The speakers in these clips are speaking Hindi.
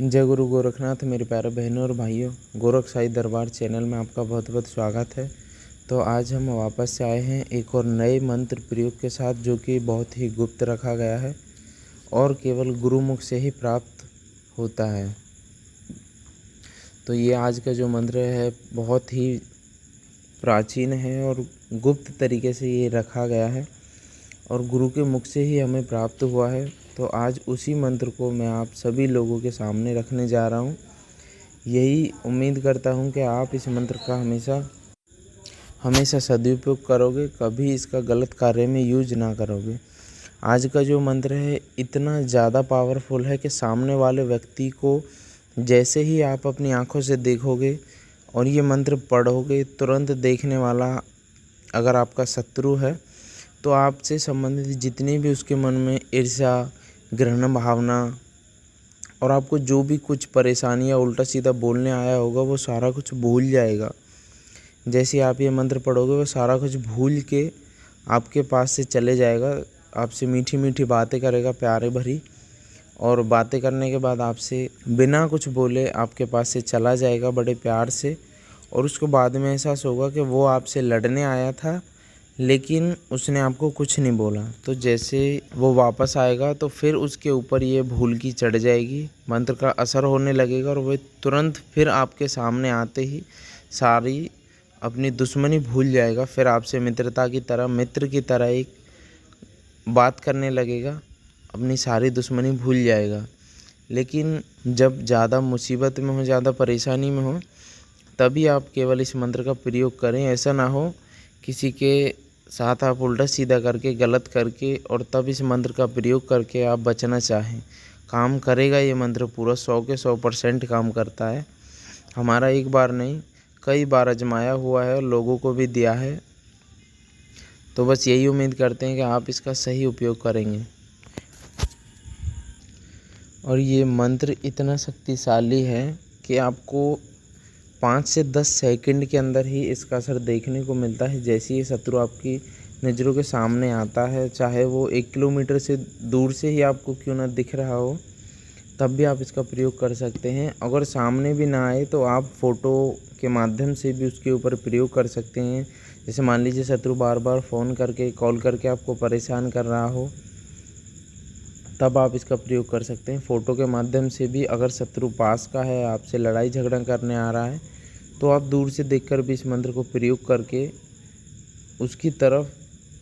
जय गुरु गोरखनाथ। मेरे प्यारे बहनों और भाइयों, गोरख साई दरबार चैनल में आपका बहुत बहुत स्वागत है। तो आज हम वापस से आए हैं एक और नए मंत्र प्रयोग के साथ, जो कि बहुत ही गुप्त रखा गया है और केवल गुरुमुख से ही प्राप्त होता है। तो ये आज का जो मंत्र है बहुत ही प्राचीन है और गुप्त तरीके से ये रखा गया है और गुरु के मुख से ही हमें प्राप्त हुआ है। तो आज उसी मंत्र को मैं आप सभी लोगों के सामने रखने जा रहा हूँ। यही उम्मीद करता हूँ कि आप इस मंत्र का हमेशा सदुपयोग करोगे, कभी इसका गलत कार्य में यूज ना करोगे। आज का जो मंत्र है इतना ज़्यादा पावरफुल है कि सामने वाले व्यक्ति को जैसे ही आप अपनी आँखों से देखोगे और ये मंत्र पढ़ोगे, तुरंत देखने वाला अगर आपका शत्रु है तो आपसे संबंधित जितनी भी उसके मन में ईर्ष्या, घृणा भावना और आपको जो भी कुछ परेशानी या उल्टा सीधा बोलने आया होगा, वो सारा कुछ भूल जाएगा। जैसे आप ये मंत्र पढ़ोगे वो सारा कुछ भूल के आपके पास से चले जाएगा, आपसे मीठी मीठी बातें करेगा, प्यारे भरी, और बातें करने के बाद आपसे बिना कुछ बोले आपके पास से चला जाएगा बड़े प्यार से। और उसको बाद में एहसास होगा कि वो आपसे लड़ने आया था लेकिन उसने आपको कुछ नहीं बोला। तो जैसे वो वापस आएगा तो फिर उसके ऊपर ये भूल की चढ़ जाएगी, मंत्र का असर होने लगेगा और वह तुरंत फिर आपके सामने आते ही सारी अपनी दुश्मनी भूल जाएगा। फिर आपसे मित्रता की तरह, मित्र की तरह एक बात करने लगेगा, अपनी सारी दुश्मनी भूल जाएगा। लेकिन जब ज़्यादा मुसीबत में हो, ज़्यादा परेशानी में हो, तभी आप केवल इस मंत्र का प्रयोग करें। ऐसा ना हो किसी के साथ आप उल्टा सीधा करके, गलत करके और तब इस मंत्र का प्रयोग करके आप बचना चाहें। काम करेगा ये मंत्र, पूरा 100 के 100% काम करता है। हमारा एक बार नहीं, कई बार आजमाया हुआ है और लोगों को भी दिया है। तो बस यही उम्मीद करते हैं कि आप इसका सही उपयोग करेंगे। और ये मंत्र इतना शक्तिशाली है कि आपको 5 से 10 सेकंड के अंदर ही इसका असर देखने को मिलता है। जैसे ही शत्रु आपकी नज़रों के सामने आता है, चाहे वो 1 किलोमीटर से दूर से ही आपको क्यों ना दिख रहा हो, तब भी आप इसका प्रयोग कर सकते हैं। अगर सामने भी ना आए तो आप फ़ोटो के माध्यम से भी उसके ऊपर प्रयोग कर सकते हैं। जैसे मान लीजिए शत्रु बार बार फ़ोन करके, कॉल करके आपको परेशान कर रहा हो, तब आप इसका प्रयोग कर सकते हैं। फ़ोटो के माध्यम से भी, अगर शत्रु पास का है, आपसे लड़ाई झगड़ा करने आ रहा है, तो आप दूर से देखकर भी इस मंत्र को प्रयोग करके उसकी तरफ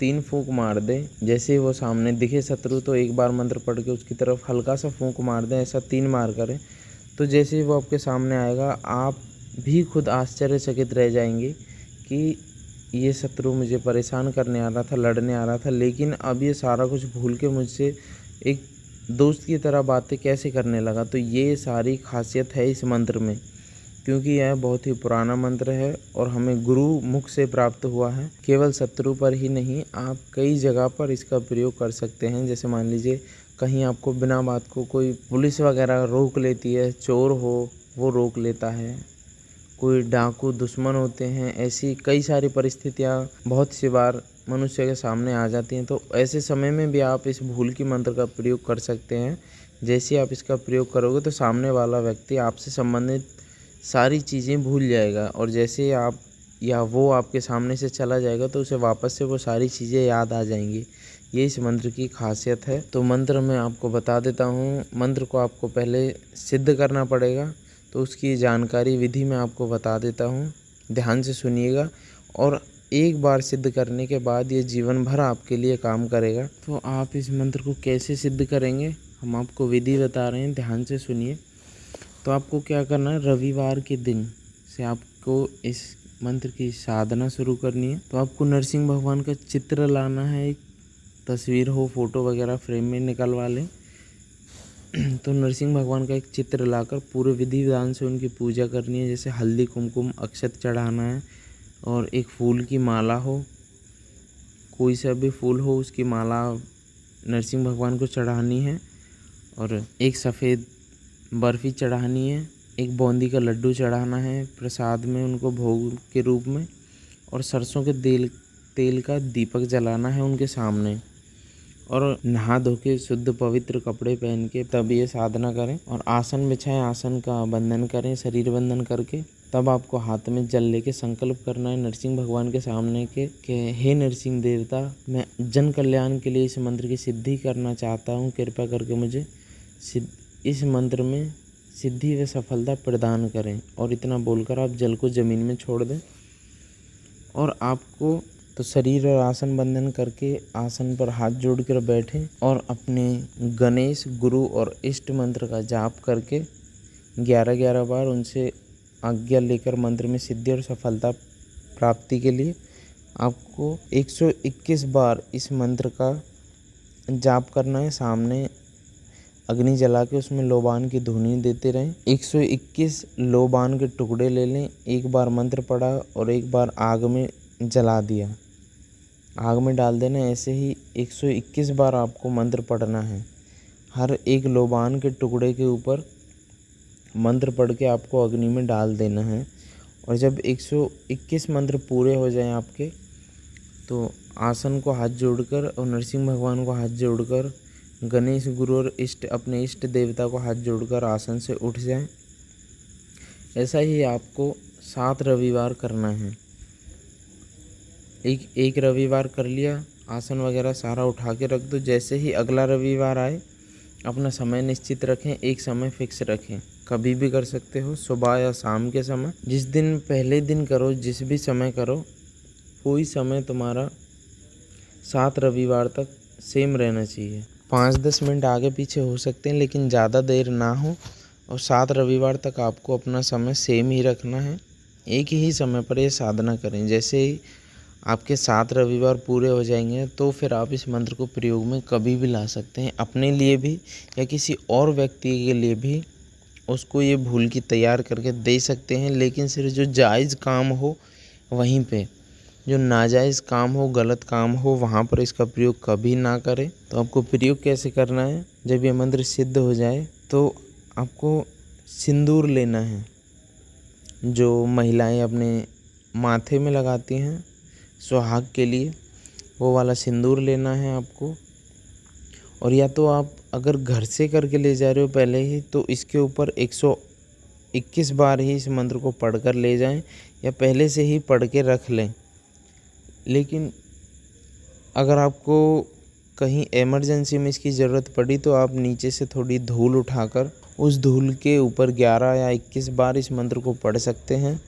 3 फूंक मार दें। जैसे वो सामने दिखे शत्रु तो एक बार मंत्र पढ़ के उसकी तरफ हल्का सा फूंक मार दें, ऐसा 3 बार करें। तो जैसे ही वो आपके सामने आएगा, आप भी खुद आश्चर्यचकित रह जाएंगे कि ये शत्रु मुझे परेशान करने आ रहा था, लड़ने आ रहा था, लेकिन अब ये सारा कुछ भूल के मुझसे एक दोस्त की तरह बातें कैसे करने लगा। तो ये सारी खासियत है इस मंत्र में, क्योंकि यह बहुत ही पुराना मंत्र है और हमें गुरु मुख से प्राप्त हुआ है। केवल शत्रु पर ही नहीं, आप कई जगह पर इसका प्रयोग कर सकते हैं। जैसे मान लीजिए कहीं आपको बिना बात को कोई पुलिस वगैरह रोक लेती है, चोर हो वो रोक लेता है, कोई डाकू दुश्मन होते हैं, ऐसी कई सारी परिस्थितियाँ बहुत सी बार मनुष्य के सामने आ जाती हैं। तो ऐसे समय में भी आप इस भूल की मंत्र का प्रयोग कर सकते हैं। जैसे आप इसका प्रयोग करोगे तो सामने वाला व्यक्ति आपसे संबंधित सारी चीज़ें भूल जाएगा और जैसे आप या वो आपके सामने से चला जाएगा तो उसे वापस से वो सारी चीज़ें याद आ जाएंगी। ये इस मंत्र की खासियत है। तो मंत्र मैं आपको बता देता हूँ। मंत्र को आपको पहले सिद्ध करना पड़ेगा, तो उसकी जानकारी विधि मैं आपको बता देता हूँ, ध्यान से सुनिएगा। और एक बार सिद्ध करने के बाद ये जीवन भर आपके लिए काम करेगा। तो आप इस मंत्र को कैसे सिद्ध करेंगे, हम आपको विधि बता रहे हैं, ध्यान से सुनिए। तो आपको क्या करना है, रविवार के दिन से आपको इस मंत्र की साधना शुरू करनी है। तो आपको नरसिंह भगवान का चित्र लाना है, एक तस्वीर हो, फ़ोटो वगैरह फ्रेम में निकलवा लें। तो नरसिंह भगवान का एक चित्र लाकर पूरे विधि विधान से उनकी पूजा करनी है। जैसे हल्दी कुमकुम अक्षत चढ़ाना है और एक फूल की माला हो, कोई सा भी फूल हो, उसकी माला नरसिंह भगवान को चढ़ानी है। और एक सफ़ेद बर्फ़ी चढ़ानी है, एक बूंदी का लड्डू चढ़ाना है प्रसाद में उनको भोग के रूप में, और सरसों के तेल का दीपक जलाना है उनके सामने। और नहा धो के शुद्ध पवित्र कपड़े पहन के तब ये साधना करें। और आसन बिछाएं, आसन का बंधन करें शरीर बंधन करके। तब आपको हाथ में जल लेके संकल्प करना है नरसिंह भगवान के सामने के हे नरसिंह देवता, मैं जन कल्याण के लिए इस मंत्र की सिद्धि करना चाहता हूँ, कृपा करके मुझे इस मंत्र में सिद्धि व सफलता प्रदान करें। और इतना बोलकर आप जल को ज़मीन में छोड़ दें। और आपको तो शरीर और आसन बंधन करके आसन पर हाथ जोड़कर बैठें और अपने गणेश गुरु और इष्ट मंत्र का जाप करके 11-11 बार उनसे आज्ञा लेकर मंत्र में सिद्धि और सफलता प्राप्ति के लिए आपको 121 बार इस मंत्र का जाप करना है। सामने अग्नि जला के उसमें लोबान की धुनी देते रहें। 121 लोबान के टुकड़े ले लें। एक बार मंत्र पढ़ा और एक बार आग में जला दिया, आग में डाल देना। ऐसे ही 121 बार आपको मंत्र पढ़ना है। हर एक लोबान के टुकड़े के ऊपर मंत्र पढ़ के आपको अग्नि में डाल देना है। और जब 121 मंत्र पूरे हो जाएं आपके, तो आसन को हाथ जोड़कर और नरसिंह भगवान को हाथ जोड़कर गणेश गुरु और अपने इष्ट देवता को हाथ जोड़कर आसन से उठ जाएं। ऐसा ही आपको 7 रविवार करना है। एक रविवार कर लिया, आसन वगैरह सारा उठा के रख दो। जैसे ही अगला रविवार आए अपना समय निश्चित रखें, एक समय फिक्स रखें। कभी भी कर सकते हो, सुबह या शाम के समय। जिस दिन पहले दिन करो, जिस भी समय करो, कोई समय तुम्हारा 7 रविवार तक सेम रहना चाहिए। 5-10 मिनट आगे पीछे हो सकते हैं, लेकिन ज़्यादा देर ना हो। और 7 रविवार तक आपको अपना समय सेम ही रखना है। एक ही समय पर ये साधना करें। जैसे ही आपके 7 रविवार पूरे हो जाएंगे, तो फिर आप इस मंत्र को प्रयोग में कभी भी ला सकते हैं। अपने लिए भी या किसी और व्यक्ति के लिए भी उसको ये भूल की तैयार करके दे सकते हैं। लेकिन सिर्फ जो जायज़ काम हो वहीं पे, जो नाजायज़ काम हो, गलत काम हो, वहाँ पर इसका प्रयोग कभी ना करें। तो आपको प्रयोग कैसे करना है, जब ये मंत्र सिद्ध हो जाए तो आपको सिंदूर लेना है, जो महिलाएं अपने माथे में लगाती हैं सुहाग के लिए, वो वाला सिंदूर लेना है आपको। और या तो आप अगर घर से करके ले जा रहे हो पहले ही, तो इसके ऊपर 121 बार ही इस मंत्र को पढ़कर ले जाएं, या पहले से ही पढ़ के रख लें। लेकिन अगर आपको कहीं इमरजेंसी में इसकी ज़रूरत पड़ी, तो आप नीचे से थोड़ी धूल उठाकर उस धूल के ऊपर 11 या 21 बार इस मंत्र को पढ़ सकते हैं।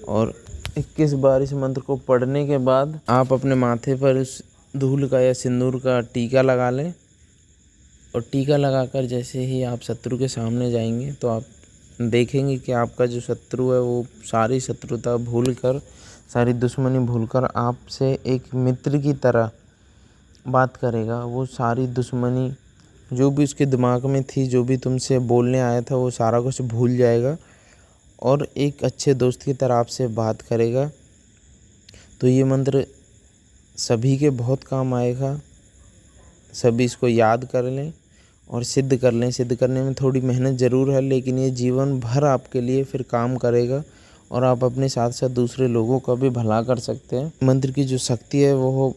और 21 बार इस मंत्र को पढ़ने के बाद आप अपने माथे पर उस धूल का या सिंदूर का टीका लगा लें। और टीका लगाकर जैसे ही आप शत्रु के सामने जाएंगे, तो आप देखेंगे कि आपका जो शत्रु है वो सारी शत्रुता भूलकर, सारी दुश्मनी भूलकर आपसे एक मित्र की तरह बात करेगा। वो सारी दुश्मनी जो भी उसके दिमाग में थी, जो भी तुमसे बोलने आया था, वो सारा कुछ भूल जाएगा और एक अच्छे दोस्त की तरह आपसे बात करेगा। तो ये मंत्र सभी के बहुत काम आएगा। सभी इसको याद कर लें और सिद्ध कर लें। सिद्ध करने में थोड़ी मेहनत ज़रूर है, लेकिन ये जीवन भर आपके लिए फिर काम करेगा और आप अपने साथ साथ दूसरे लोगों का भी भला कर सकते हैं। मंत्र की जो शक्ति है वो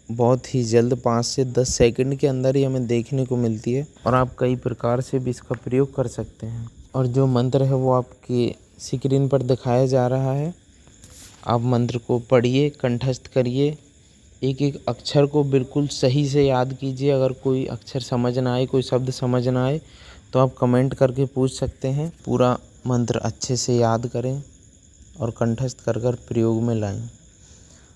बहुत ही जल्द 5 से 10 सेकंड के अंदर ही हमें देखने को मिलती है, और आप कई प्रकार से भी इसका प्रयोग कर सकते हैं। और जो मंत्र है वो आपकी स्क्रीन पर दिखाया जा रहा है। आप मंत्र को पढ़िए, कंठस्थ करिए, एक एक अक्षर को बिल्कुल सही से याद कीजिए। अगर कोई अक्षर समझ ना आए, कोई शब्द समझ ना आए, तो आप कमेंट करके पूछ सकते हैं। पूरा मंत्र अच्छे से याद करें और कंठस्थ कर कर प्रयोग में लाएं।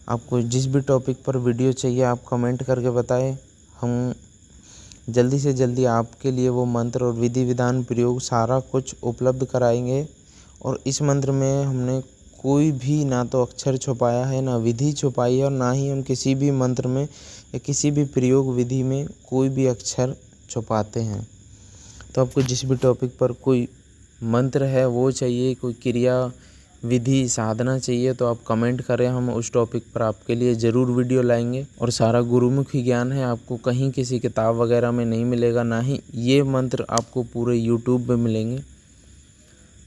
आपको जिस भी टॉपिक पर वीडियो चाहिए आप कमेंट करके बताएं। हम जल्दी से जल्दी आपके लिए वो मंत्र और विधि विधान प्रयोग सारा कुछ उपलब्ध कराएंगे। और इस मंत्र में हमने कोई भी ना तो अक्षर छुपाया है, ना विधि छुपाई है, और ना ही हम किसी भी मंत्र में या किसी भी प्रयोग विधि में कोई भी अक्षर छुपाते हैं। तो आपको जिस भी टॉपिक पर कोई मंत्र है वो चाहिए, कोई क्रिया विधि साधना चाहिए, तो आप कमेंट करें, हम उस टॉपिक पर आपके लिए ज़रूर वीडियो लाएंगे। और सारा गुरुमुखी ज्ञान है, आपको कहीं किसी किताब वगैरह में नहीं मिलेगा, ना ही ये मंत्र आपको पूरे यूट्यूब पे मिलेंगे।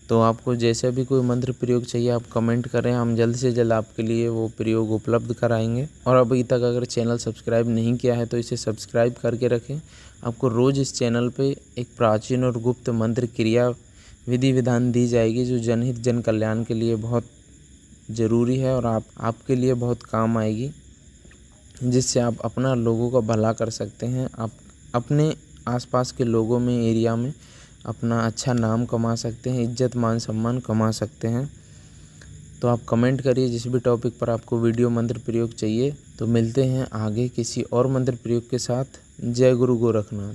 तो आपको जैसे भी कोई मंत्र प्रयोग चाहिए आप कमेंट करें, हम जल्द से जल्द आपके लिए वो प्रयोग उपलब्ध कराएंगे। और अभी तक अगर चैनल सब्सक्राइब नहीं किया है तो इसे सब्सक्राइब करके रखें। आपको रोज़ इस चैनल पे एक प्राचीन और गुप्त मंत्र क्रिया विधि विधान दी जाएगी जो जनहित जन कल्याण के लिए बहुत ज़रूरी है और आपके लिए बहुत काम आएगी, जिससे आप अपना लोगों का भला कर सकते हैं। आप अपने आसपास के लोगों में, एरिया में अपना अच्छा नाम कमा सकते हैं, इज्जत मान सम्मान कमा सकते हैं। तो आप कमेंट करिए जिस भी टॉपिक पर आपको वीडियो मंत्र प्रयोग चाहिए। तो मिलते हैं आगे किसी और मंत्र प्रयोग के साथ। जय गुरु गोरखनाथ।